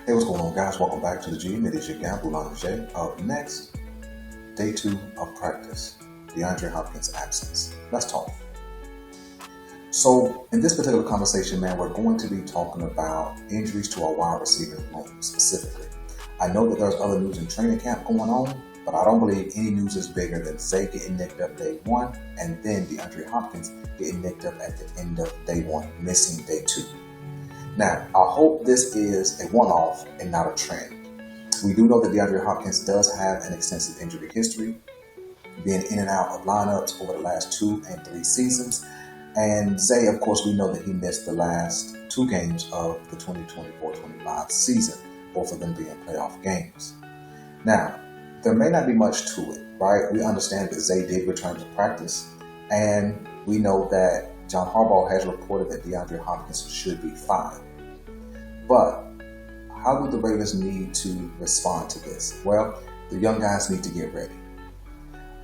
Hey, what's going on, guys? Welcome back to the gym. It is your Gamble Lingerie. Up next, day 2 of practice. DeAndre Hopkins' absence. Let's talk. So, in this particular conversation, man, we're going to be talking about injuries to our wide receiver room specifically. I know that there's other news in training camp going on, but I don't believe any news is bigger than Zay getting nicked up day 1 and then DeAndre Hopkins getting nicked up at the end of day 1, missing day 2. Now, I hope this is a one-off and not a trend. We do know that DeAndre Hopkins does have an extensive injury history, being in and out of lineups over the last 2 and 3 seasons. And Zay, of course, we know that he missed the last 2 games of the 2024-25 season, both of them being playoff games. Now, there may not be much to it, right? We understand that Zay did return to practice, and we know that John Harbaugh has reported that DeAndre Hopkins should be fine. But how do the Ravens need to respond to this? Well, the young guys need to get ready.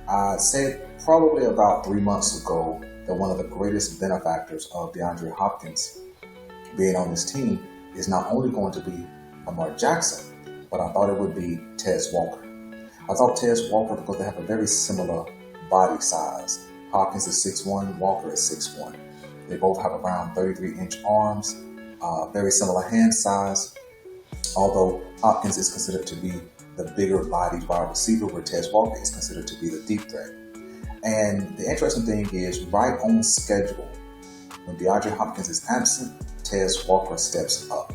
I said probably about 3 months ago that one of the greatest benefactors of DeAndre Hopkins being on this team is not only going to be Lamar Jackson, but I thought it would be Tez Walker. I thought Tez Walker because they have a very similar body size. Hopkins is 6'1", Walker is 6'1". They both have around 33-inch arms, very similar hand size, although Hopkins is considered to be the bigger bodied wide receiver, where Tez Walker is considered to be the deep threat. And the interesting thing is, right on schedule, when DeAndre Hopkins is absent, Tez Walker steps up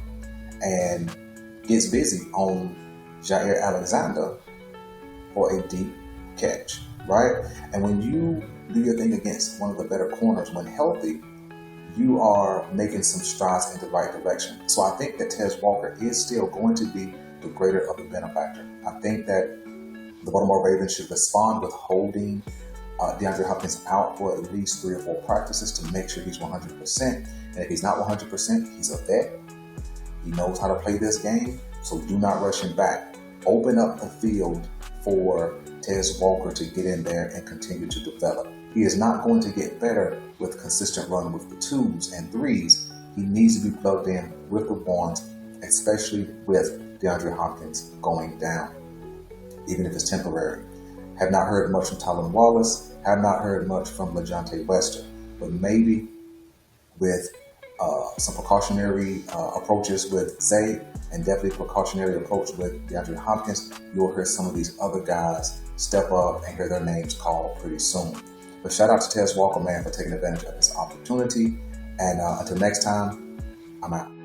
and gets busy on Jair Alexander for a deep catch, right? And when you do your thing against one of the better corners when healthy, you are making some strides in the right direction. So I think that Tez Walker is still going to be the greater of the benefactor. I think that the Baltimore Ravens should respond with holding DeAndre Hopkins out for at least 3 or 4 practices to make sure he's 100%. And if he's not 100%, he's a vet. He knows how to play this game, so do not rush him back. Open up the field for Tez Walker to get in there and continue to develop. He is not going to get better with consistent run with the 2s and 3s. He needs to be plugged in with the 1s, especially with DeAndre Hopkins going down, even if it's temporary. Have not heard much from Tylan Wallace. Have not heard much from LaJohntay Wester. But maybe with some precautionary approaches with Zay and definitely precautionary approach with DeAndre Hopkins, you'll hear some of these other guys step up and hear their names called pretty soon. But shout out to Tez Walker, man, for taking advantage of this opportunity. And until next time, I'm out.